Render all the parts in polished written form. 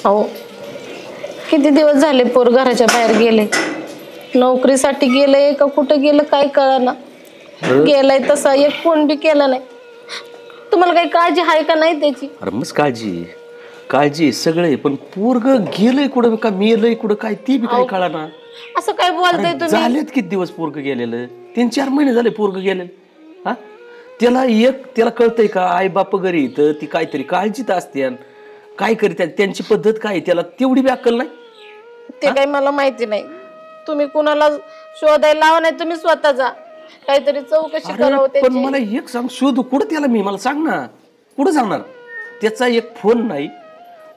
हो, किती दिवस झाले पोर घराच्या बाहेर गेले, नोकरीसाठी गेले का कुठे गेलं काय कळना. गेलाय तसा एक फोन बी केला नाही. तुम्हाला काही काळजी आहे का नाही त्याची? अरे मस्त काळजी काळजी सगळे, पण पोरग गेलंय कुठं का मेलंय कुठं काय ती बी काय कळना. असं काय बोलताय तुम्ही? झालेत किती दिवस पोरग गेलेलं, 3-4 महिने झाले पोरग गेलेलं. हा, त्याला कळतंय का आई बाप घरी तर ती काहीतरी काळजीत असते, काय करतात त्यांची पद्धत काय त्याला तेवढी बी अक्कल नाही. ते काही मला माहिती नाही. तुम्ही कुणाला शोधायला लावा नाही, तुम्ही स्वतः जा काहीतरी चौकशी करावं त्याची. पण मला एक सांग, शोधू कुठं त्याला मी, मला सांग ना कुठं जाणार. त्याचा एक फोन नाही,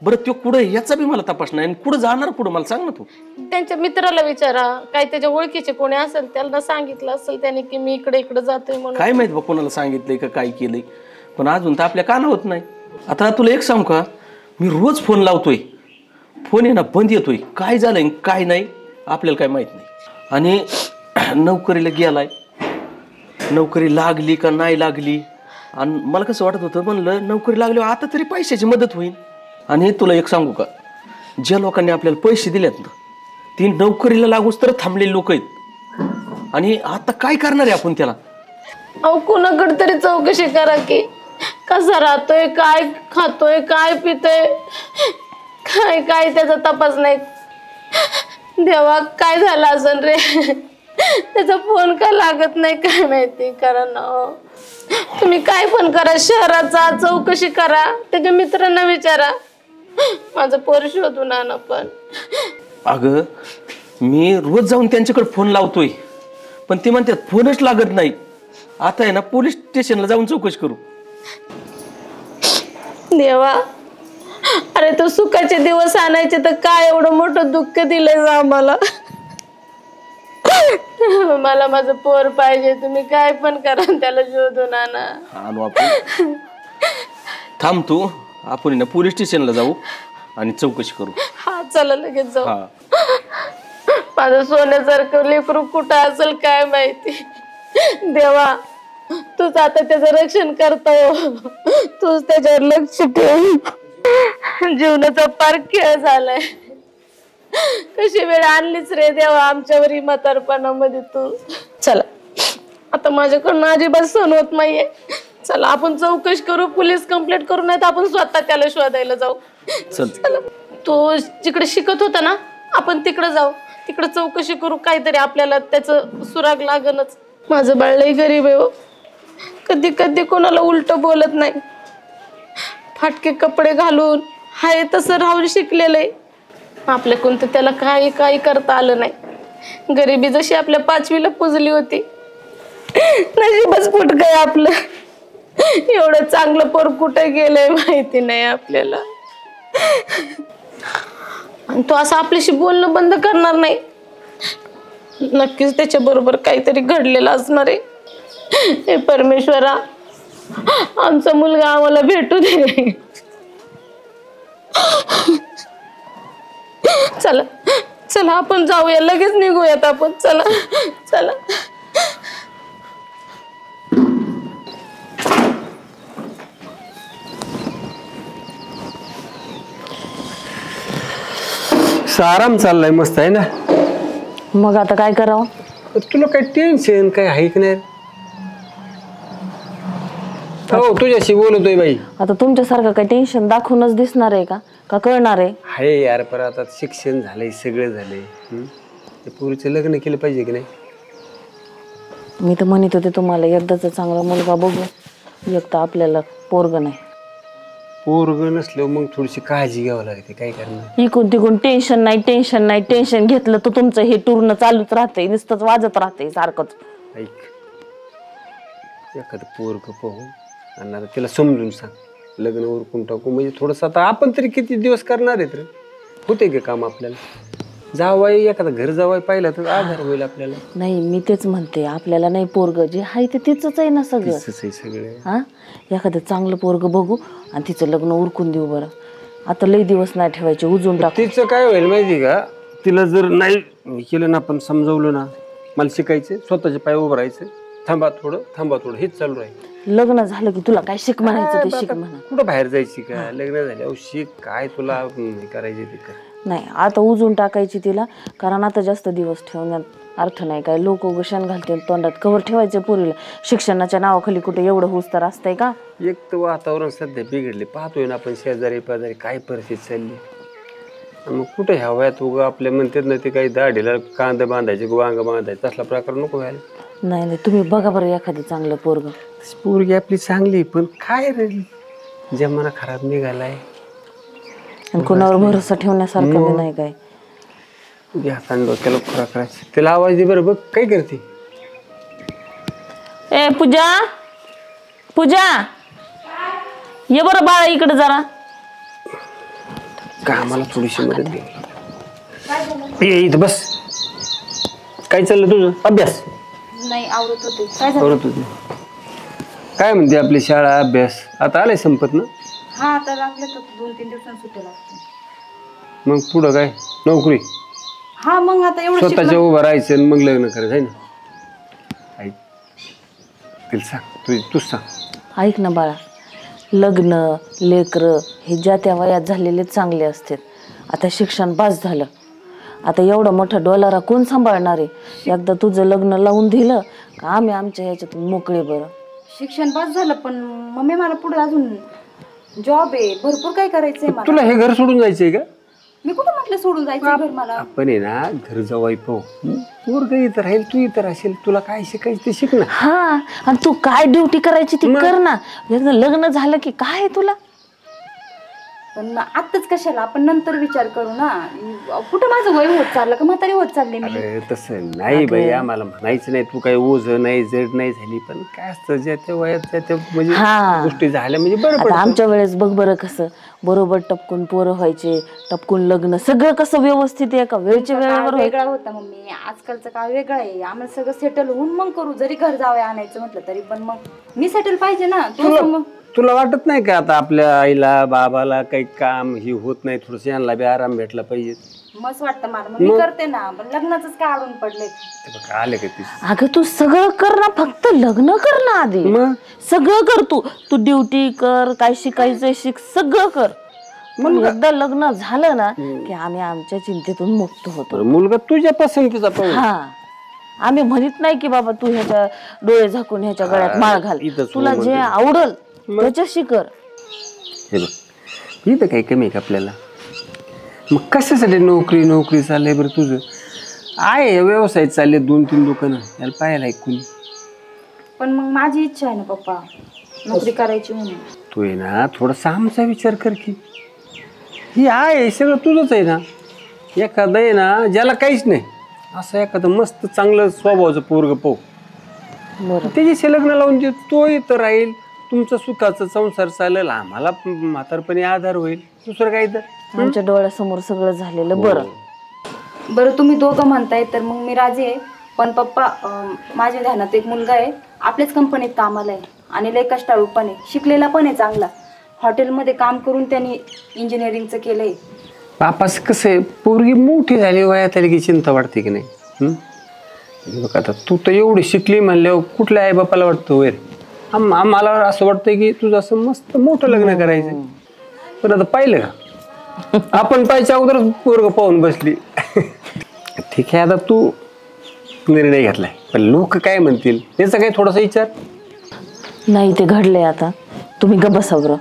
बरं तो कुठं याचा बी मला तपास नाही, कुठं जाणार कुठं मला सांग ना तू. त्यांच्या मित्राला विचारा, काय त्याच्या ओळखीचे कोणी असेल त्याला सांगितलं असेल त्याने की मी इकडे इकडे जातोय म्हणून. काय माहित बा कोणाला सांगितलंय का काय केलंय, पण अजून तर आपल्या काना होत नाही. आता तुला एक सांगू का, मी रोज फोन लावतोय, फोन आहे ना बंद येतोय, काय झालंय काय नाही आपल्याला काय माहित नाही. आणि नोकरीला गेलाय, नोकरी लागली का नाही लागली, आणि मला कसं वाटत होतं म्हणलं नोकरी लागली आता तरी पैशाची मदत होईल. आणि तुला एक सांगू का, ज्या लोकांनी आपल्याला पैसे दिलेत ना ती नोकरीला लागूच तर थांबलेली लोक आहेत, आणि आता काय करणार आहे आपण त्याला. अहो कुणाकडे तरी चौकशी करा की, कसा राहतोय, काय खातोय, काय पितोय, काय काय त्याचा तपास नाही. देवा काय झालं असेल रे, त्याचा फोन का लागत नाही काय माहिती. करा ना तुम्ही, काय पण करा, शहराचा चौकशी करा, त्याच्या मित्रांना विचारा, माझं पोर शोधून आणा. पण अगं मी रोज जाऊन त्यांच्याकडे फोन लावतोय, पण ते म्हणतात फोनच लागत नाही. आता आहे ना पोलीस स्टेशनला जाऊन चौकशी करू. देवा, अरे तो सुखाचे दिवस आणायचे तर काय एवढं मोठं दुःख दिलंय आम्हाला. मला माझं पोर पाहिजे, तुम्ही काय पण करा त्याला शोधून आणा. आणू आपण, थांब तू, आपण ना पोलीस स्टेशनला जाऊ आणि चौकशी करू. हा चला लगेच जाऊ. माझं सोन्यासारखं लेकरू कुठं असेल काय माहिती. देवा तूच आता त्याचं रक्षण करतो, तूच त्याच्यावर लक्ष ठेव. जीवनाचा पार खेळ झालाय, कशी वेळ आणलीच रे देवा आमच्यावर म्हातारपणामध्ये तू. चला आता माझ्याकडून अजिबात सहन होत नाहीये. चला आपण चौकशी करू, पोलीस कंप्लेंट करू, नाही तर आपण स्वतः त्याला शोधायला जाऊ. चला, तो जिकडे शिकत होता ना आपण तिकडे जाऊ, तिकडे चौकशी करू, काहीतरी आपल्याला त्याचं सुराग लागणच. माझं बाळ लई गरीब आहे हो, कधी कधी कोणाला उलट बोलत नाही, फाटके कपडे घालून हाय तसं राहून शिकलेलं आहे. आपल्या कोणतं त्याला काही काही करता आलं नाही. गरिबी जशी आपल्या 5वीला पुजली होती, नशीबच फुटकंय आपलं. एवढं चांगलं पोर कुठे गेलंय माहिती नाही आपल्याला. आणि तो असं आपल्याशी बोलणं बंद करणार नाही, नक्कीच त्याच्या बरोबर काहीतरी घडलेलं असणार आहे. हे परमेश्वरा, आमचा मुलगा आम्हाला भेटू दे. चला चला आपण जाऊया, लगेच निघूयात आपण. चला चला. आराम चाललाय मस्त आहे ना. मग आता काय करावं? तुला काय टेन्शन काय आहे की नाही? हो तुझ्याशी बोलतोय बाई. आता तुमच्यासारखं काही टेन्शन दाखवूनच दिसणार आहे का कळणार आहे? हाय यार, पर आता शिक्षण झालंय, सगळं झालंय, ते पोरीचं लग्न केलं पाहिजे की नाही? मी तर म्हणत होते तुम्हाला एकदाच चांगला मुलगा बघू, एक तर आपल्याला पोरग नाही. पोरग नसलं मग थोडीशी काळजी घ्यावं लागते, काय करणार. इकून तिकून टेन्शन नाही टेन्शन नाही, टेन्शन घेतलं तर तुमचं हे टूरनं चालूच राहते, नुसतंच वाजत राहते सारखंच. ऐक, एखादं पोरग पाहू आणि आता तिला समजून सांग, लग्न उरकून टाकू, म्हणजे थोडंसं आता आपण तरी किती दिवस करणार आहेत रे, होते का काम आपल्याला. जावाय एखादा घर जावाय पाहिलं तर आधार होईल आपल्याला. नाही मी तेच म्हणते, आपल्याला नाही पोरग जे आहे ते तिचंच आहे ना सगळं. हा, एखादं चांगलं पोरग बघू आणि तिचं लग्न उरकून देऊ. बरं आता लई दिवस नाही ठेवायचे, उजून टाक. तिचं काय होईल माहिती का, तिला जर नाही केलं ना, आपण समजवलं ना, मला शिकायचं, स्वतःच्या पाय उभं राहायचं, थांबा थोडं हेच चालू राहील. लग्न झालं की तुला काय शिक म्हणायचं ते शिक म्हणा. कुठं बाहेर जायची का? लग्न झाल्यावर शिक, काय तुला करायचे ते कर. नाही आता उजून टाकायची तिला, कारण आता जास्त दिवस ठेवण्यात अर्थ नाही. काय लोक उगशान घालतील तोंडात, कवर ठेवायचे पोरीला. शिक्षणाच्या नावाखाली कुठे एवढं हुस तर असतंय का? एक तर वातावरण सध्या बिघडले, पाहतोय ना आपण शेजारी पाजारी काय परिस्थिती चालली. मग कुठे ह्या वयात उगा आपल्या म्हणतात ना ते काही दाढीला कांदा बांधायचे, वांग बांधायचे, तसला प्रकार नको व्हायला. नाही नाही, तुम्ही बघा बरं एखादं चांगलं पोरग. पोरगी आपली चांगली, पण काय रे जमाना खराब निघालाय. आणि कोणावर भरोसा ठेवण्यासारखं बी नाही काय. हाताने डोक्याला खुरा करायचं. त्याला आवाज दे बरं, बघ काय करते. ए पूजा, पूजा ये बरं बाळा इकडे जरा. का आम्हाला थोडीशी मदत दे. ये इथं बस. काय चाललं तुझं? अभ्यास नाही आवडत होते. करत होती. काय म्हणते आपली शाळा अभ्यास? आता आलाय संपत ना? हा आता लागले तर 2-3 दिवसांनी सुट्ट्या लागते. मग पुढं काय नोकरी? हा मग आता एवढं स्वतःच्या उभं राहायचं आणि मग लग्न करायचं आहे ना. ऐक तिला सांग, तूच सांग. ऐक ना बाळा, लग्न लेकरं हे ज्या त्या वयात झालेले चांगले असतात. आता शिक्षण पास झालं, आता एवढं मोठं डॉलरा कोण सांभाळणार आहे? एकदा तुझं लग्न लावून दिलं का आम्ही आमच्या ह्याच्यातून मोकळे. बरं शिक्षण पास झालं, पण मम्मी मला पुढे अजून जॉब आहे, भरपूर काय करायचंय मला. तुला हे घर सोडून जायचंय का? मी कुठं म्हटलं सोडून जायचं घर मला. आपण आहे ना घर जावाई पाहू. पोरग इथं राहील, तू इथं राहशील, तुला काय शिकायचं ते शिक ना. हा, आणि तू काय ड्युटी करायची ती कर ना. एकदा लग्न झालं की काय तुला. पण आत्ताच कशाला, आपण नंतर विचार करू ना. कुठं माझं वय होत चाललं का म्हातारी होत चालले मी. अरे तसं नाही बाई, आम्हाला म्हणायचं नाही तू काही ओझ नाही जड नाही झाली, पण काय असतं ज्या त्या वयात त्या त्या म्हणजे गोष्टी झाल्या म्हणजे बरं आता पडतं. आमच्या वेळेस बघ बरं कसं बरोबर टपकून पोरं व्हायचे, टपकून लग्न, सगळं कसं व्यवस्थित एका वेळच्या वेळेवर वेगळा होता मम्मी. आजकालचं काळ वेगळं आहे. आम्हाला सगळं सेटल होऊन मग करू. जरी घर जावं आणायचं म्हटलं तरी, पण मग मी सेटल पाहिजे ना. तुला वाटत नाही का आता आपल्या आईला बाबाला काही काम ही होत नाही, थोडस यांना बी आराम भेटला पाहिजे? मस्त वाटतं मला, मग मी करते ना. पण लग्नाच काय आडून पडले. आले का ती? अगं तू सगळं कर ना, फक्त लग्न कर ना आधी. सगळं कर तू ड्युटी कर, काय शिकायचं शिक, सगळं कर. मग एकदा लग्न झालं ना की आम्ही आमच्या चिंतेतून मुक्त होतो. मुलगा तुझ्या पसंतीचा पाहिजे. हा, आम्ही म्हणत नाही की बाबा तू ह्याच्या डोळे झाकून ह्याच्या गळ्यात माळ घाल. तुला जे आवडल त्याच्याशी कर. हे बघ इथं काही कमी आहे का आपल्याला? मग कशासाठी नोकरी चाललंय बरं तुझं? आहे व्यवसाय चालले 2-3 दुकानं, याला पाहायला ऐकून. पण मग माझी इच्छा आहे ना पप्पा, नोकरी करायची म्हणून. तू आहे ना थोडासा आमचा विचार कर की. ही आहे सगळं तुझंच आहे ना. एखादं आहे ना ज्याला काहीच नाही असं एखादं मस्त चांगलं स्वभावाचं पोरग पाहू, त्याच्याशी लग्न लावून दे. तो इथं राहील, तुमचं सुखाचं संसार चालेल, आम्हाला म्हातारपणी आधार होईल. दुसरं काही तर आमच्या डोळ्यासमोर सगळं झालेलं बरं. बरं तुम्ही दोघं म्हणताय तर मग मी राजी आहे. पण पप्पा माझ्या ध्यानात एक मुलगा आहे, आपल्याच कंपनीत कामाला आहे आणि लय कष्टाळू पण आहे, शिकलेला पण आहे चांगला. हॉटेलमध्ये काम करून त्यांनी इंजिनिअरिंगचं केलंय. बापास कसं आहे, पोरगी मोठी झाली वयात आली की चिंता वाटते की नाही? बघ आता तू तर एवढी शिकली म्हणल्यावर कुठल्या आई बापाला वाटतं होय? आम्हाला असं वाटतंय की तुझं असं मस्त मोठं लग्न करायचं. पण आता पाहिलं का आपण पाहिजे अगोदरच पोरग पाहून बसली. ठीक आहे, आता तू निर्णय घेतलाय, पण लोक काय म्हणतील याचा काही थोडासा विचार नाही. ते घडलंय आता, तुम्ही ग बसावर.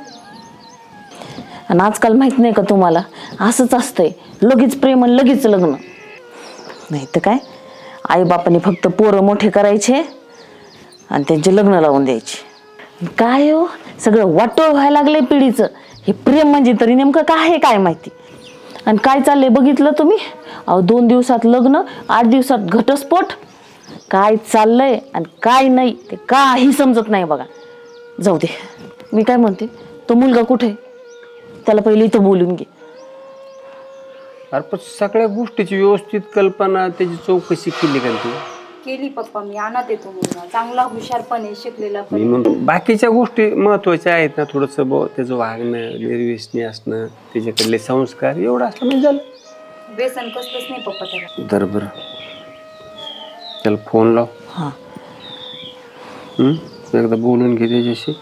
आणि आजकाल माहित नाही का तुम्हाला, असंच असतंय, लगेच प्रेम आणि लगेच लग्न. नाही तर काय, आई बापाने फक्त पोरं मोठे करायचे आणि त्यांचे लग्न लावून द्यायचे. काय हो सगळं वाटोळ व्हायला लागलंय पिढीचं. हे प्रेम म्हणजे तरी नेमकं काय आहे काय माहिती. आणि काय चाललंय बघितलं तुम्ही? 2 दिवसात लग्न, 8 दिवसात घटस्फोट. काय चाललंय आणि काय नाही ते काही समजत नाही बघा. जाऊ दे, मी काय म्हणते, तो मुलगा कुठे? त्याला पहिले इथं बोलून घे. अरे पण सगळ्या गोष्टीची व्यवस्थित कल्पना, त्याची चौकशी केली का तू? केली पप्पा, मी आणत येतो मुलगा, चांगला हुशार पण आहे, शिकलेला पण. मी म्हणतो बाकीच्या गोष्टी महत्वाच्या आहेत ना, थोडंसं त्याचं वागणं, निर्व्यसनी असणं, त्याच्याकडले संस्कार एवढं असलं म्हणजे झालं. व्यसन कसलंच नाही पप्पा त्याला. बरोबर, त्याला फोन लाव. हा एकदा बोलून घे त्याच्याशी.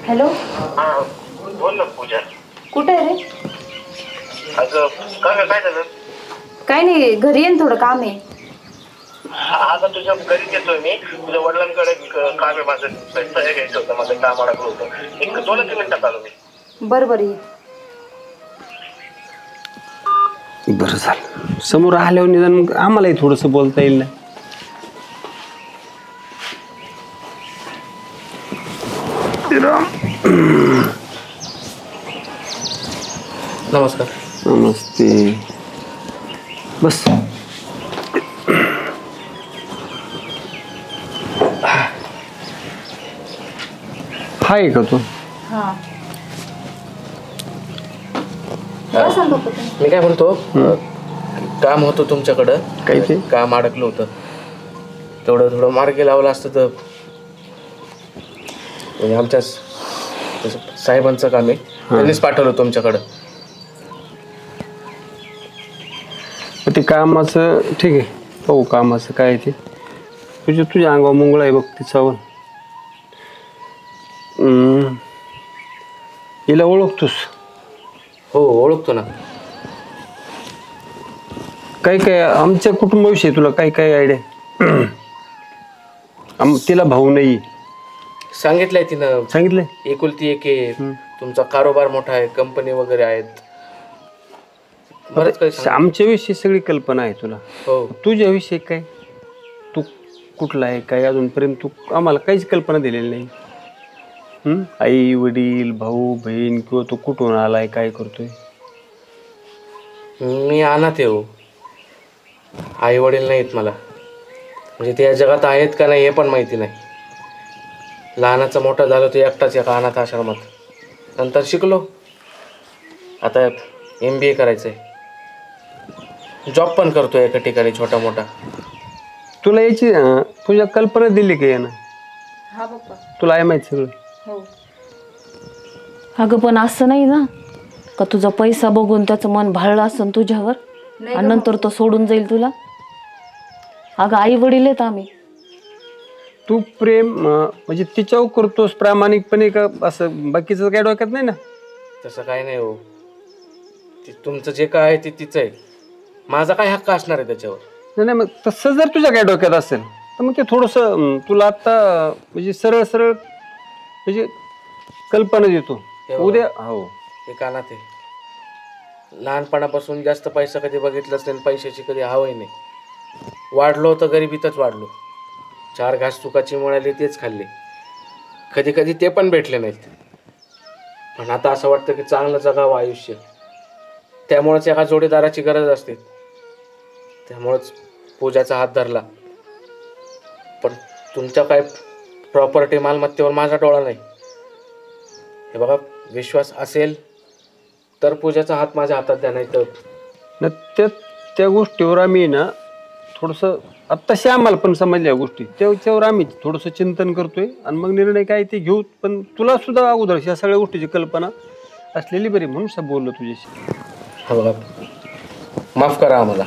हॅलो, बोल ना पूजा. कुठे आहे रे? अगं काय झालं? काय नाही, घरी येईन, थोडं काम आहे. अगं तुझ्या घरी येतोय मी. तुझ्या वडिलांकडे काम आहे माझं. सह्या घ्यायचं होतं, माझं काम अडकलं होतं. एक 2-3 मिनिटात आलो मी. बरं ये. बरं झालं, समोर आल्यावर निदान मग आम्हालाही थोडंसं बोलता येईल ना. नमस्कार. नमस्ते. बस. हाय का तू? हां, काय सांगतो तुम्ही? मी काय म्हणतो, काम होतं तुमच्याकडं. काय ते? काम अडकलं होतं. थोडं मार्गी लावलं असतं तर. म्हणजे आमच्या साहेबांचं काम आहे, त्यांनीच पाठवलं तुमच्याकडं. ते कामाचं ठीक आहे, पाहू कामाचं काय ते. तुझ्या अंगावर मुंगळा आहे बघ तिच्यावर. हिला ओळखतोस? हो, ओळखतो ना. काय काय आमच्या कुटुंबाविषयी तुला काय काय आयडिया? तिला भाऊ नाही सांगितलंय तिनं. सांगितलंय? एकुलती एक आहे, तुमचा कारोबार मोठा आहे, कंपनी वगैरे आहेत, बरंच काही आमच्याविषयी सगळी कल्पना आहे तुला. हो. तुझ्याविषयी काय, तू कुठला आहे काय अजूनपर्यंत तू आम्हाला काहीच कल्पना दिलेली नाही. आई वडील भाऊ बहीण किंवा तू कुठून आलाय काय करतोय? मी अनाथ आहे हो. आई वडील नाहीत मला. म्हणजे ते या जगात आहेत का नाही हे पण माहिती नाही. लहानाचा मोठा झालो तो एकटाच एका अनाथ आश्रमात. नंतर शिकलो, आता MBA करायचं आहे. जॉब पण करतोय एका ठिकाणी छोटा मोठा. तुला याची तुझ्या कल्पना दिली का यानं? हा पप्पा. तुला आहे माहिती सगळं? हो. अगं पण असं नाही ना का तुझा पैसा बघून त्याचं मन भाळलं असं तुझ्यावर आणि नंतर तो सोडून जाईल तुला. अगं आई वडील आहेत आम्ही. तू प्रेम म्हणजे तिच्यावर करतोस प्रामाणिकपणे का असं बाकीचं काय डोक्यात नाही ना? तसं काय नाही हो. तुमचं जे काय आहे ते तिचं आहे. माझा काय हक्क असणार आहे त्याच्यावर? नाही मग तसं जर तुझ्या काय डोक्यात असेल तर मग ते थोडंसं तुला आत्ता म्हणजे सरळ सरळ म्हणजे कल्पना देतो उद्या. हो, एक अनाथ आहे. लहानपणापासून जास्त पैसा कधी बघितलाच नाही, पैशाची कधी हवंही नाही. वाढलो तर गरिबीतच वाढलो. 4 घास चुकाची मिळाली तेच खाल्ले. कधी कधी ते पण भेटले नाहीत. पण आता असं वाटतं की चांगलं जगावं आयुष्य. त्यामुळेच एका जोडीदाराची गरज असते. त्यामुळेच पूजाचा हात धरला. पण तुमच्या काय प्रॉपर्टी मालमत्तेवर माझा डोळा नाही. हे बघा, विश्वास असेल तर पूजाचा हात माझ्या हातात द्या, नाही तर त्या गोष्टीवर आम्ही ना थोडंसं आत्ताशी आम्हाला पण समजल्या गोष्टी त्याच्यावर आम्ही थोडंसं चिंतन करतोय आणि मग निर्णय काय ते घेऊ. पण तुला सुद्धा अगोदर ह्या सगळ्या गोष्टीची कल्पना असलेली बरी म्हणून बोललो तुझ्याशी. हा बघा, माफ करा आम्हाला.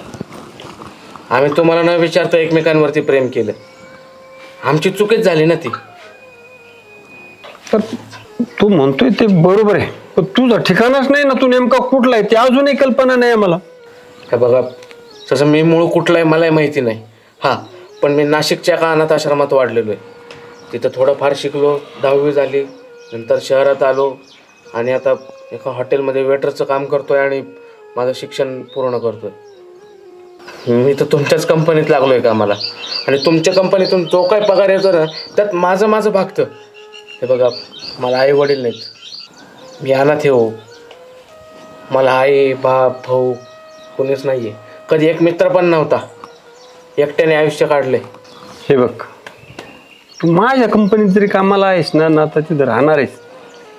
आम्ही तुम्हाला न विचारता एकमेकांवरती प्रेम केलं. आमची चुकीच झाली ना ती. तर तू म्हणतोय ते बरोबर आहे, पण तुझं ठिकाणच नाही ना. तू नेमका कुठला आहे ते अजूनही कल्पना नाही मला. का बघा, तसं मी मूळ कुठला आहे मलाही माहिती नाही. हां, पण मी नाशिकच्या एका अनाथ आश्रमात वाढलेलो आहे. तिथं थोडंफार शिकलो, 10वी झाली. नंतर शहरात आलो आणि आता एका हॉटेलमध्ये वेटरचं काम करतोय आणि माझं शिक्षण पूर्ण करतोय. मी तर तुमच्याच कंपनीत लागलो आहे कामाला. आणि तुमच्या कंपनीतून जो काय पगार येतो ना त्यात माझं भागतं. हे बघा, मला आई वडील नाहीत. मी अनाथ आहे हो. मला आई बाप भाऊ कोणीच नाही आहे. कधी एक मित्र पण नव्हता. एकट्याने आयुष्य काढले. हे बघ, तू माझ्या कंपनीत जरी कामाला आहेस ना आता तिथं राहणार आहेस,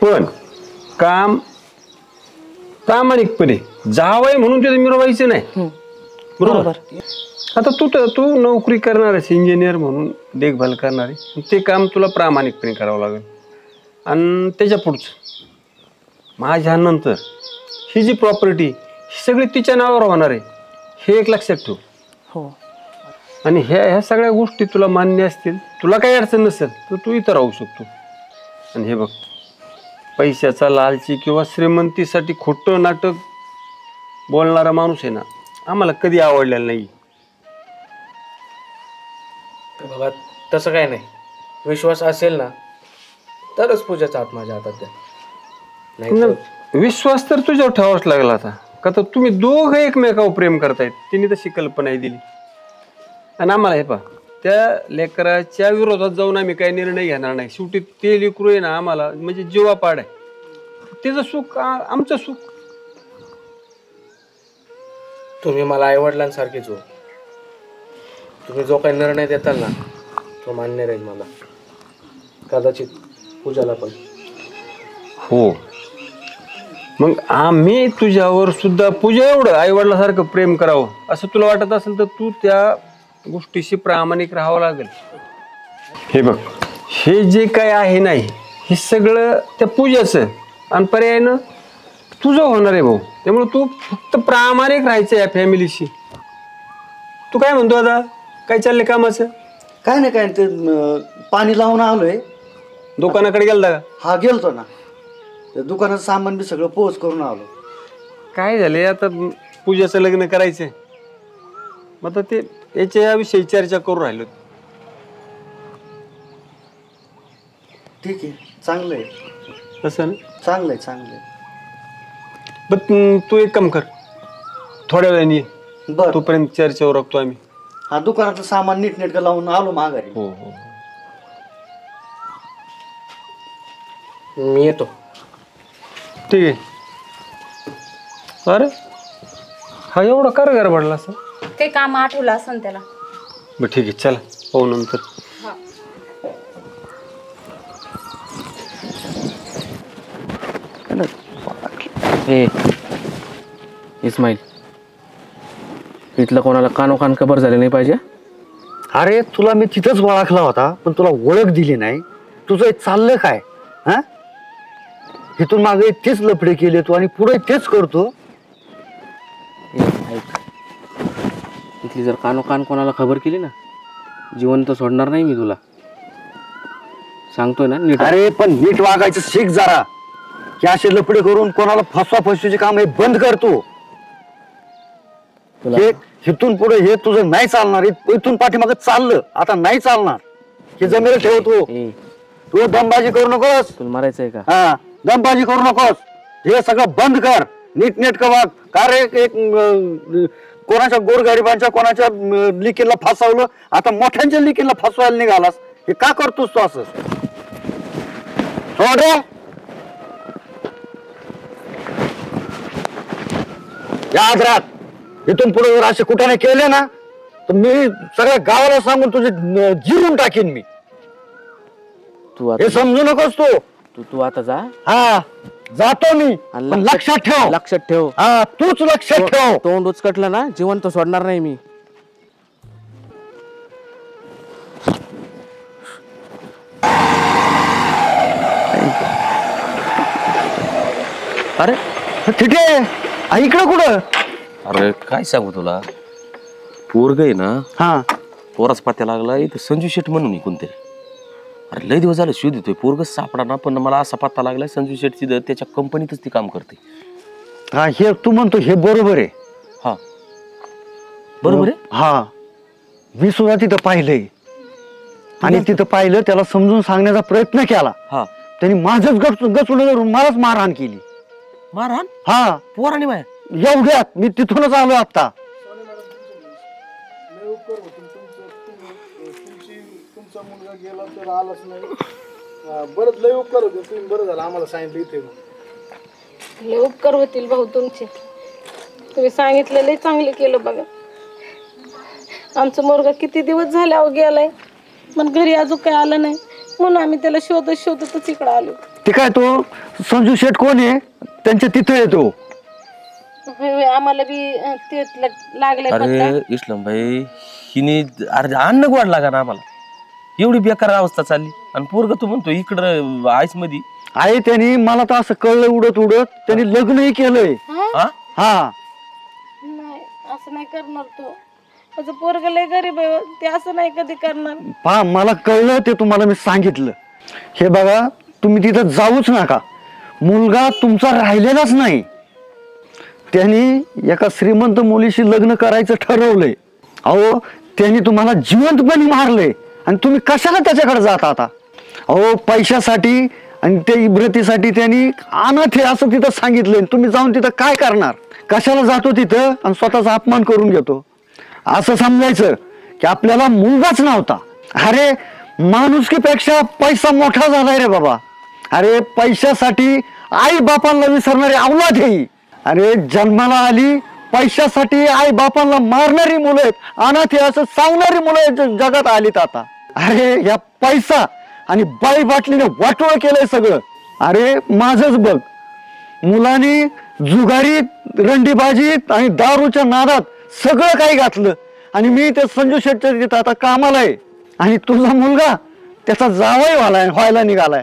पण काम प्रामाणिकपणे जावंय म्हणून तिथे मिरवायचं नाही. बरोबर. आता तू नोकरी करणार आहेस इंजिनियर म्हणून, देखभाल करणार आहे. ते काम तुला प्रामाणिकपणे करावं लागेल. आणि त्याच्या पुढचं माझ्यानंतर ही जी प्रॉपर्टी ही सगळी तिच्या नावावर होणार आहे, हे एक लक्षात ठेव. हो. आणि ह्या सगळ्या गोष्टी तुला मान्य असतील, तुला काही अडचण नसेल तर तू इथं राहू शकतो. आणि हे बघ, पैशाचा लालची किंवा श्रीमंतीसाठी खोटं नाटक बोलणारा माणूस आहे ना, आम्हाला कधी आवडलेला नाही. बाबा तसं काय नाही, विश्वास असेल ना तरच पूजाचा हात माझ्या हातात द्या. नाही तर विश्वास तर तुझ्यावर ठेवावाच लागला आता, का तर तुम्ही दोघं एकमेकावर प्रेम करतायत. तिने तशी कल्पनाही दिली. आणि आम्हाला हे पहा, त्या लेकराच्या विरोधात जाऊन आम्ही काही निर्णय घेणार नाही. शेवटी ते लेकरू आहे ना आम्हाला म्हणजे जीवापाड आहे. त्याचं सुख आमचं सुख. तुम्ही मला आईवडिलांसारखेच हो. तुम्ही जो काही निर्णय देताल ना तो मान्य राहील मला, कदाचित पूजाला पण. हो, मग आम्ही तुझ्यावर सुद्धा पूजा एवढं आईवडिलासारखं प्रेम करावं असं तुला वाटत असेल तर तू त्या गोष्टीशी प्रामाणिक राहावं लागेल. हे बघ, हे जे काय आहे नाही हे सगळं त्या पूजाचं आणि पर्यायानं तुझं होणार आहे भाऊ. त्यामुळे तू फक्त प्रामाणिक राहायचं या फॅमिलीशी. तू काय म्हणतो आता, काय चाललंय कामाचं? काय नाही काय ते पाणी लावून आलोय. दुकानाकडे गेलता का? हा गेलतो ना, त्या दुकानाचं सामान बी सगळं पोच करून आलो. काय झालंय आता, पूजाचं लग्न करायचंय, मग आता ते याच्याविषयी चर्चा करू राहिलो. ठीक आहे, चांगलं आहे. तसं ना, चांगलं आहे, चांगलं आहे. पण तू एक काम कर, थोड्या वेळाने ये. बरं, तोपर्यंत चर्चेवर राखतो आम्ही. हा दुकानाचं सामान नीटनेटकं लावून आलो माघारी. हो हो, मी येतो. ठीक आहे. अरे हा एवढा कर गडबडला असं? ते काम आठवलं असं त्याला. बरं ठीक आहे, चला पाहू नंतर. ए इस्माईल, इथलं कोणाला कानोकान खबर झाली नाही पाहिजे. अरे तुला मी तिथंच ओळखला होता, पण तुला ओळख दिली नाही. तुझं हे चाललं काय? हा, इथून मागे तेच लफडे केले तू आणि पुढे तेच करतो. ऐक, इथली जर कानोकान कोणाला खबर केली ना, जिवंत सोडणार नाही मी तुला, सांगतोय ना नीट. अरे पण नीट वागायचं शिक जरा. की असे लफडे करून कोणाला फसवा फसवीचे काम हे बंद करतो. हे इथून पुढे हे तुझं नाही चालणार. इथून पाठीमागे चाललं, आता नाही चालणार. हे जमेल ठेवतो. तू दमबाजी करू नकोस. तुला मारायचंय का? हा, दमबाजी करू नकोस. हे सगळं बंद कर. नीटनेटकं वाग. का रे, एक कोणाच्या गोरगरिबांच्या कोणाच्या लिकीला फसवलं, आता मोठ्यांच्या लिकीला फसवायला निघालास. हे का करतोस तू असं? सोड रे. याद राख, इथून पुढे जर असे कुठे नाही केले ना तर मी सगळ्या गावाला सांगून तुझे जिरून टाकीन मी. तू हे समजू नकोस तू. तू आता जा. हा, जातो मी, पण लक्षात ठेव. लक्षात ठेव. हा, तूच लक्षात ठेव. तोंड उचकटलं ना, जिवंत सोडणार नाही मी. अरे ठीक आहे. इकडं कुठं? अरे काय सांगू तुला, पोरग आहे ना, हा, पोराच पत्त्या लागला इथं संजू शेठ म्हणून कोणतरी. अरे लय दिवस झालं शोध येतोय, पोरगच सापडा ना. पण मला असा पत्ता लागलाय, संजू शेठ तिथं त्याच्या कंपनीतच ती काम करते. हा, हे तू म्हणतो हे बरोबर आहे. हा बरोबर आहे. हा, मी सुद्धा तिथं पाहिलंय आणि तिथं पाहिलं, त्याला समजून सांगण्याचा प्रयत्न केला. हा, त्यांनी माझच गचून धरून मलाच मारहाण केली. मारहाण? हा, पोराने माया. एवढ्यात मी तिथूनच आलो आता. तुमचा मुलगा गेला तर आलाच नाही. बरंच लय उपकार होते. तुम्ही बरं झालं आम्हाला सांगितलं इथे. लय उपकार होतील भाऊ तुमचे. तुम्ही सांगितलेलं चांगलं केलं बघा. आमचा मुलगा किती दिवस झाले अहो गेलाय, पण घरी अजून काय आलं नाही, म्हणून आम्ही त्याला शोधत शोधतच इकडे आलो. ते काय, तो संजू शेठ कोण आहे? त्यांच्या तिथे येतो. आम्हाला बी ते लागले. अरे इस्लाम भाई, हिने अरे अन्न गोड लागा ना आम्हाला. एवढी बेकार अवस्था चालली आणि पोरग तू म्हणतो इकडं आईस मध्ये आहे. त्यांनी मला तर असं कळलं उडत उडत त्यांनी लग्नही केलंय. हा नाही असं नाही करणार तू. माझं पोरग लय गरीब आहे, ते असं नाही कधी करणार. पहा मला कळलं ते तुम्हाला मी सांगितलं. हे बघा तुम्ही तिथं जाऊच नका. मुलगा तुमचा राहिलेलाच नाही. त्यांनी एका श्रीमंत मुलीशी लग्न करायचं ठरवलंय. अहो त्यांनी तुम्हाला जिवंतपणे मारले आणि तुम्ही कशाला त्याच्याकडे जाता आता? अहो पैशासाठी आणि त्या इब्रतीसाठी त्यांनी अनाथ आहे असं तिथं सांगितलंय. तुम्ही जाऊन तिथं काय करणार? कशाला जातो तिथं आणि स्वतःचा अपमान करून घेतो? असं समजायचं की आपल्याला मुलगाच नव्हता. अरे माणुसकीपेक्षा पैसा मोठा झालाय रे बाबा. अरे पैशासाठी आई बापांना विसरणारी अवलाद आहे. अरे जन्माला आली पैशासाठी आई बापांना मारणारी मुलं आहेत, अनाथ आहे असं सांगणारी मुलं जगात आलीत आता. अरे या पैसा आणि बाई बाटलीने वाटोळ केलंय सगळं. अरे माझच बघ, मुलांनी जुगारीत रंडीबाजीत आणि दारूच्या नादात सगळं काही घातलं आणि मी ते संजू शेट्टीच्या तिथं आता कामाला आहे आणि तुझा मुलगा त्याचा जावई व्हायला निघालाय.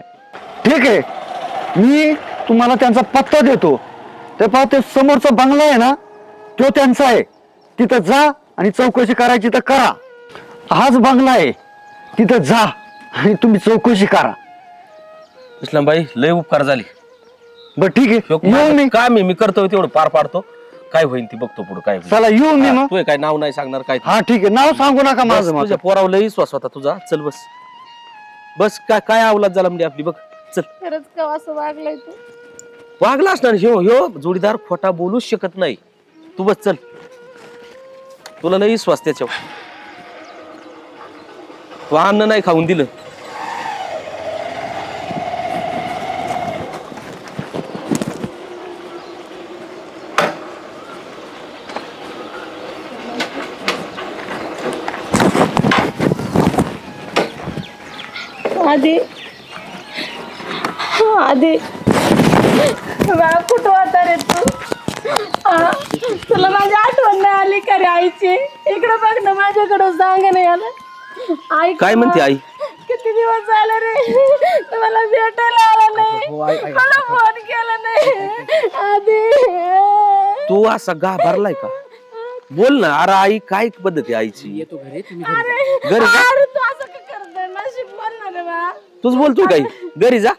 ठीक आहे, मी तुम्हाला त्यांचा पत्ता देतो. ते पहा ते समोरचा बंगला आहे ना तो त्यांचा आहे. तिथं जा आणि चौकशी करायची तर करा. हाच बंगला आहे, तिथं जा आणि तुम्ही चौकशी करा. इस्लामबाई लय उपकार झाले. बर ठीक आहे, येऊ मी. काय मी करतो तेवढं पार पाडतो. काय होईल ती बघतो पुढे काय होईल. चला येऊ मी मग. तू काय नाव नाही सांगणार काय? हा ठीक आहे, नाव सांगू नका माझं. तुझ्या पोरावर लई विश्वास होता तुझा. चल बस बस. काय काय अवलाद झाला म्हणजे आपली बघ. चल. खरंच का असं वागलाय तू? वागला असणार. ह्यो जोडीदार खोटा बोलूच शकत नाही. तू बस चल. तुला लई विश्वास त्याच्यावर. तू अन्न नाही खाऊन दिलं. आधी आधी बाळा कुठं होता रे तू? तुला माझी आठवण नाही आली का रे आईची? इकडं बघ ना, माझ्याकडं सांग नाही आलं. आई काय म्हणते आई? किती दिवस झाले रे तुम्हाला भेटायला आला नाही, मला फोन केला नाही. आधी तू असा घाबरलाय का? बोल ना. अरे आई काय पद्धत आहे आईची? अरे घरी जा. अरे तू असं का करतोय? माझी बोल ना रे बाळा. तूच बोलतो काही. घरी जा.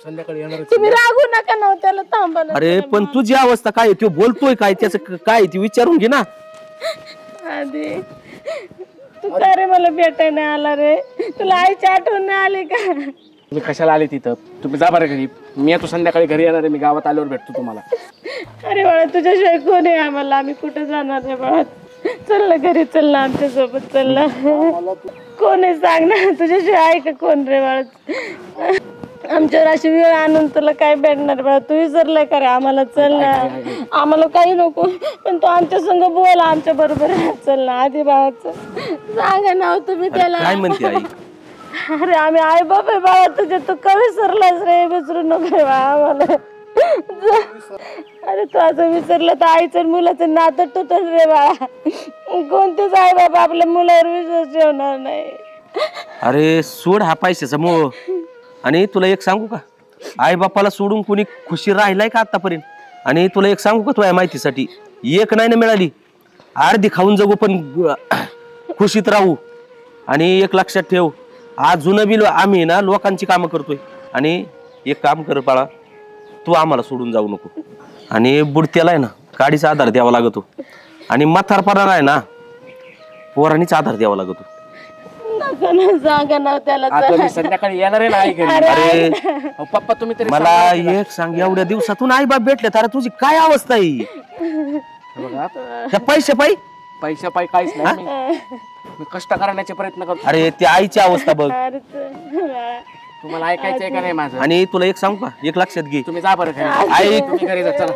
संध्याकाळी येणार. तुम्ही रागू नका ना त्याला थांबा ना. अरे पण तुझी अवस्था काय? तो बोलतोय काय? त्याचं काय ती विचारून घे ना. आधी तू का रे मला भेटायला नाही आला रे? तुला आईची आठवण नाही आली का? तुम्ही कशाला आले तिथं? तुम्ही जा बरं घरी. मी येतो संध्याकाळी घरी येणार आहे. मी गावात आल्यावर भेटतो तुम्हाला. अरे बाळा तुझ्याशिवाय कोण आहे आम्हाला? आम्ही कुठे जाणार रे बाळा? चल ना घरी, चल ना आमच्या सोबत. चल ना. कोण आहे सांग ना, तुझ्याशिवाय आहे का कोण रे बाळा? आमच्यावर अशी वेळ आणून तुला काय भेटणार बाळा? तू विसरलाय का रे आम्हाला? चल ना. आम्हाला काही नको पण तू आमच्या संग बोला, आमच्या बरोबर. चल ना आधी बाळा, सांगा ना तुम्ही त्याला. काय म्हणते आई? अरे आम्ही आई बाप आहे बाळा तुझे, तू का विसरलास रे? विसरू नको रे बाळा आम्हाला. अरे तू असं विसरलं तर आईचं मुलाचं नातं तुटल रे बाळा. कोणतेच आई बाबा आपल्या मुलावर विश्वास ठेवणार नाही. अरे सोड हा पैशाचा मोह. आणि तुला एक सांगू का, आई बापाला सोडून कोणी खुशी राहिलाय का आतापर्यंत? आणि तुला एक सांगू का तुझ्या माहितीसाठी, एक नाही ना मिळाली, अर्धी खाऊन जगू पण खुशीत राहू. आणि एक लक्षात ठेव, अजून बी आम्ही ना लोकांची कामं करतोय. आणि एक काम कर बाळा, तू आम्हाला सोडून जाऊ नको. आणि बुडत्याला आहे ना गाडीचा आधार द्यावा लागतो. आणि म्हातारपणाला आहे ना पोरांनीच आधार द्यावा लागतो. सांगा ना त्याला. आता मी संध्याकाळी येणार आहे ना आई घरी. अरे पप्पा तुम्ही तरी मला एक सांग, एवढ्या दिवसातून आई बाप भेटले तर तुझी काय अवस्था आहे? त्या पैसे पायी पैशा पायी काहीच नाही. मी कष्ट करण्याचे प्रयत्न करतो. अरे ती आईची अवस्था बघ. तुम्हाला ऐकायचंय का नाही माझं? आणि तुला एक सांगू का, एक लक्षात घे. तुम्ही जा बरं घरी. आई तुम्ही घरी जा. चला.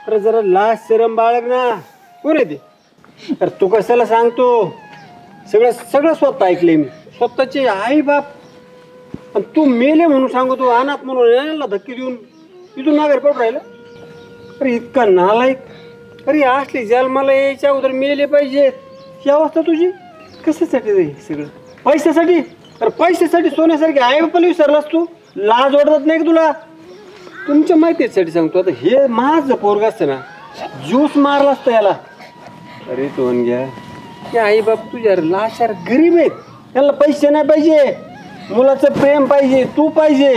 अरे जरा लाज शरम बाळग ना. कोण आहे ते? तर तू कशाला सांगतो? सगळं सगळं स्वतः ऐकले मी. स्वतःचे आई बाप आणि तू मेले म्हणून सांगतो, अनाथ म्हणून यायला धक्के देऊन इथून माघारी पडून राहिलं. अरे इतका नालायक. अरे असली जन्माला यायच्या अगोदर मेले पाहिजे. ही अवस्था तुझी कशासाठी रे? सगळं पैशासाठी. अरे पैशासाठी सोन्यासारखी आई बापाला विसरलास तू? लाज वाटत नाही का तुला? तुमच्या माहितीसाठी सांगतो आता हे माझं पोरग असतं ना ज्यूस मारला असतं याला. अरे तो घ्या ते आई बाप तुझ्या लाचार गरीब आहेत. त्याला पैसे नाही पाहिजे, मुलाचं प्रेम पाहिजे, तू पाहिजे.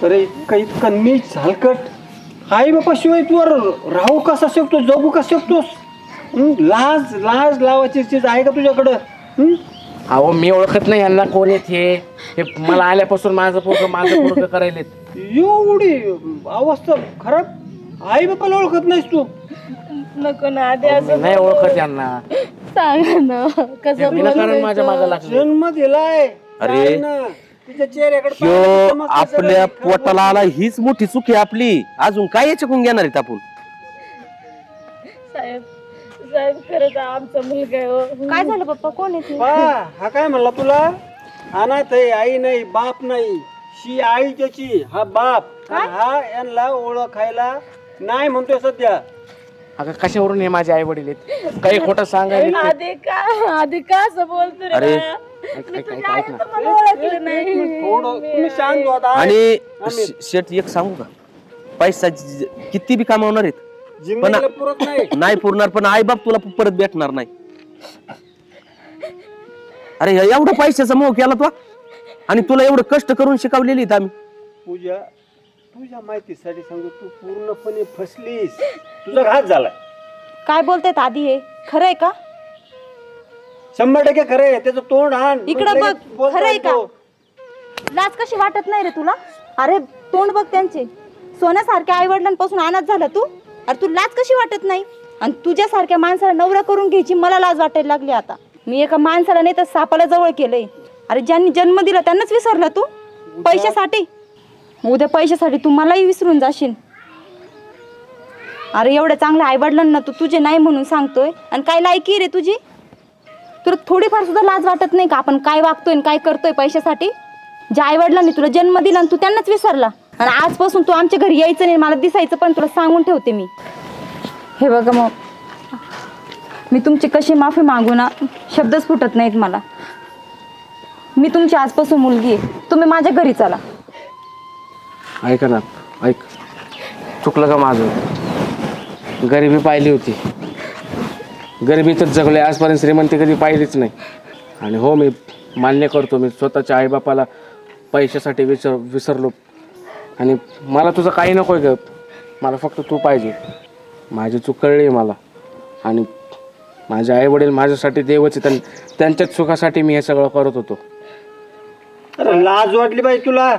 अरे इतका नीच हलकट आई बापा शिवाय तू राहू कसा शकतो, जगू कसा शकतोस? लाज लाज लावायची चीज आहे का तुझ्याकडं? अहो मी ओळखत नाही यांना कोण आहेत हे मला आल्यापासून माझं पोरग करायलेत. एवढी अवस्था खराब, आई बापाला ओळखत नाहीस तू? नको ना आधी असं नाही ओळखत यांना. सांगा ना कसं विनाकारण माझ्या मागे लागले. जन्म दिलाय. अरे. काय ना, तिच्या चेहऱ्याकडे ह्यो पाहिलं तर मग कसं आपल्या नाही, पोटाला आला हीच मोठी चूक आहे आपली. अजून काय याच्याकडून घेणार आहेत आपण? साहेब साहेब खरंच आमचा मुलगा आहे हो. काय झालं पप्पा, कोण आहे हा काय म्हणला तुला? अनाथ आहे, आई नाही, बाप नाही. शी आई त्याची, हा बाप. हा यांना ओळखायला नाही म्हणतोय सध्या. अगं कशावरून हे माझे आई वडील आहेत? काही खोटं सांगायला. आधी का असं बोलतो रे अरे. बाळा? मी तुझ्या आईला तर मला ओळखलं नाही. थोडं तुम्ही शांत होता. आणि शेठ एक सांगू का, पैसा किती बी कमावणार आहेत जिंदगीला पुरत नाही. नाही पुरणार, पण आई बाप तुला परत भेटणार नाही. अरे एवढा पैशाचा मोह केला तू, आणि तुला एवढं कष्ट करून शिकवलेली आहेत आम्ही. पूजा, तुझ्या माहितीसाठी सांगू, तू पूर्णपणे फसलीस. तुझा घात झाला. काय बोलतायत आधी, हे खरं आहे का? 100% खरं आहे. त्याचं तोंड हाण. इकडं बघ, खरं आहे का? लाज कशी वाटत नाही रे तुला? अरे तोंड बघ त्यांचे. सोन्यासारख्या आई वडिलांपासून अनाथ झाला तू. अरे तू लाज कशी वाटत नाही? आणि तुझ्यासारख्या माणसाला नवरा करून घ्यायची मला लाज वाटायला लागली आता. मी एका माणसाला नाही तर सापाला जवळ केलंय. अरे ज्यांनी जन्म दिला त्यांनाच विसरला तू पैशासाठी? उद्या पैशासाठी तू मलाही विसरून जाशील. अरे एवढ्या चांगल्या आई वडिलांना तू तुझे नाही म्हणून सांगतोय, आणि काय लायकी रे तुझी? तुला थोडीफार सुद्धा लाज वाटत नाही का आपण काय वागतोय काय करतोय पैशासाठी? ज्या आई वडिलांनी तुला जन्म दिला आणि तू त्यांनाच विसरला, आणि आजपासून तू आमच्या घरी यायचं नाही, मला दिसायचं पण तुला सांगून ठेवते मी. हे बघा मग, मी तुमची कशी माफी मागू ना, शब्दच फुटत नाहीत मला. मी तुमची आजपासून मुलगी आहे, तुम्ही माझ्या घरी चला. ऐका ना, ऐक, चुकलं का माझं? गरिबी पाहिली होती, गरिबीतच जगले. आजपर्यंत श्रीमंती कधी पाहिलीच नाही. आणि हो, मी मान्य करतो, मी स्वतःच्या आईबापाला पैशासाठी विसरलो. आणि मला तुझं काही नको आहे ग, मला फक्त तू पाहिजे. माझी चूक कळली मला, आणि माझे आई वडील माझ्यासाठी देवच आहेत, त्यांच्याच सुखासाठी मी हे सगळं करत होतो. अरे लाज वाटली बाई तुला?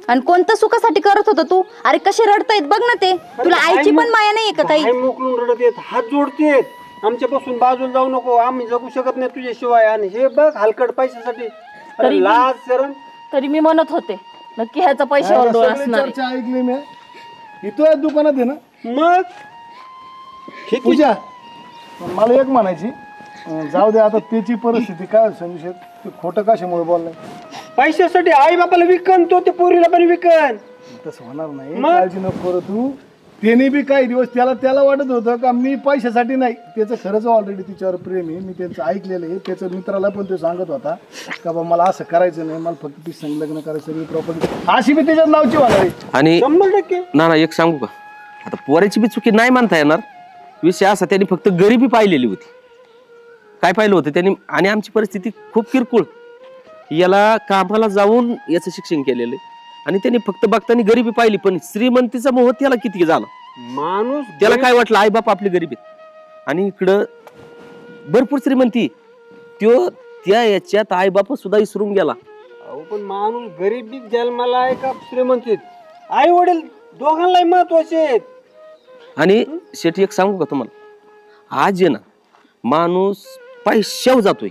आणि कोणत्या सुखासाठी करत होता तू? अरे कसे रडतायत बघ ना ते. तुला आईची पण माया नाहीये का काही? मोकळून रडत येत, हात जोडतेत. आमच्यापासून बाजूला जाऊ नको, आम्ही जगू शकत नाही तुझ्याशिवाय. आणि हे बघ हलकट पैशासाठी. अरे लाज शरम. तरी मी म्हणत होते नक्की ह्याचा पैशावर डोळा असणार आहे. चर्चा ऐकली मी. इथं दुकानात आहे ना मग पूजा. मला एक म्हणायची, जाऊ दे आता त्याची परिस्थिती काय समजू शकत, खोटं कशामुळे बोललाय. पैशासाठी आई बापाला विकन, तो ते पोरीला पण विकन. तसं होणार नाही, काळजी नको करू तू. त्याने बी काही दिवस त्याला वाटत होतं का मी पैशासाठी नाही, त्याचं खरंच ऑलरेडी तिच्यावर प्रेम आहे. मी त्यांचं ऐकलेलं आहे. त्याच्या मित्राला पण तो सांगत होता का बा मला असं करायचं नाही, मला फक्त ती संग लग्न करायचं, सगळी प्रॉपर्टी अशी बी त्याच्यात नावची होणार आहे. आणि 100%. ना एक सांगू का, आता पोराची बी चुकी नाही मानता येणार. विषय असा, त्यांनी फक्त गरिबी पाहिलेली होती. काय पाहिलं होतं त्यांनी? आणि आमची परिस्थिती खूप किरकोळ. याला कामाला जाऊन याचं शिक्षण केलेलं आहे, आणि त्यांनी फक्त बघताना गरिबी पाहिली, पण श्रीमंतीचा मोह त्याला किती झाला. माणूस त्याला काय वाटलं, आई बाप आपली गरीब आहेत, आणि इकडं भरपूर श्रीमंती. त्यो त्या याच्यात आई बाप सुद्धा विसरून गेला. अहो पण माणूस गरीबी जन्माला आहे का श्रीमंतीत? आई वडील दोघांनाही महत्वाचे आहेत. आणि शेठी एक सांगू का तुम्हाला, आज आहे ना माणूस पैशावर जातोय.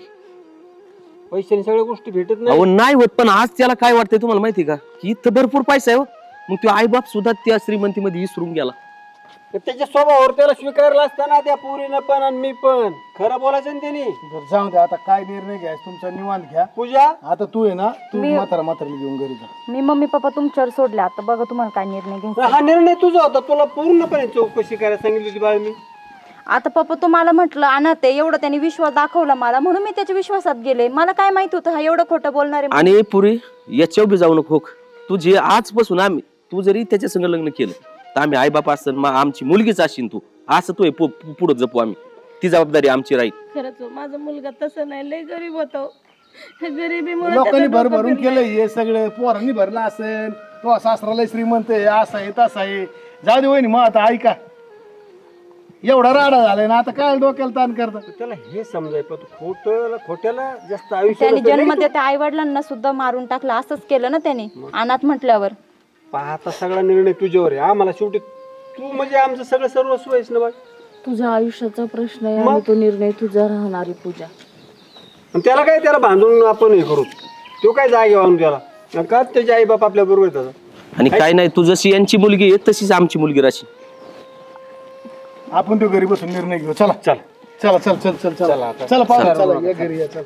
पैशाने सगळ्या गोष्टी भेटत अहो नाही. नाही होत, पण आज त्याला काय वाटतंय तुम्हाला माहिती का, की इथं भरपूर पैसा आहे. मग तो आई बाप सुद्धा त्या श्रीमंतीमध्ये विसरून गेला. त्याच्या स्वभावावर त्याला स्वीकारला असताना त्या पोरीनं पण आणि मी पण खरं बोलायचं ना त्यांनी. जाऊ दे आता, काय निर्णय घ्यायचा तुमचा निवांत घ्या. पूजा आता तू आहे ना, तू म्हातारीला घेऊन घरी जा. मी मम्मी पप्पा तुमच्यावर सोडले, आता बघा तुम्हाला काय निर्णय घ्यायचा. हा निर्णय तुझा होता, तुला पूर्णपणे चौकशी करायला सांगितली होती बाळ मी. आता पप्पा तुम्हाला म्हटलं अनाथ आहे, एवढं त्यांनी विश्वास दाखवला मला, म्हणून मी त्याच्या विश्वासात गेले. मला काय माहित होतं हा एवढं खोटं बोलणार आहे. आणि पुरी याच्यावर बी जाऊ नको. तुझे आजपासून तू जरी त्याच्या संग लग्न केलं तर आम्ही आई बाप असतं आमची मुलगीच असेल तू, असं तू पुढे जपू आम्ही, ती जबाबदारी आमची राहील. खरंच हो, माझा मुलगा तसं नाही, लय गरीब होता हो. लोकांनी भरभरून केलं हे सगळं, पोरांनी भरलं असेल, तो सासराला श्रीमंत आहे, असं आहे तसं आहे. जाऊ दे वहिनी, मग आता ऐका, एवढा राडा झालाय ना, आता काय डोक्याला ताण करतात. त्याला हे समजायचं खोट्याला जास्त आयुष्य त्याने जन्म देता आई वडिलांना सुद्धा मारून टाकलं, असंच केलं ना त्याने अनाथ म्हटल्यावर. पाहता सगळा निर्णय तुझ्यावर आहे. आम्हाला शेवटी तू म्हणजे आमचं सगळं सर्वस्व आहेस ना बा. तुझ्या आयुष्याचा प्रश्न आहे आणि तो निर्णय तुझा राहणार आहे पूजा. आणि त्याला काय, त्याला बांधून आपण हे करू, तो काय जागे आणून त्याला का, त्याचे आई बाप आपल्या बरोबर येतात. आणि काय नाही, तू जशी यांची मुलगी आहे तशीच आमची मुलगी राहशील. आपण तो घरी बसून निर्णय घेऊ. चला चला चला चल चल चल चला चला पाहू, चला या घरी या, चला.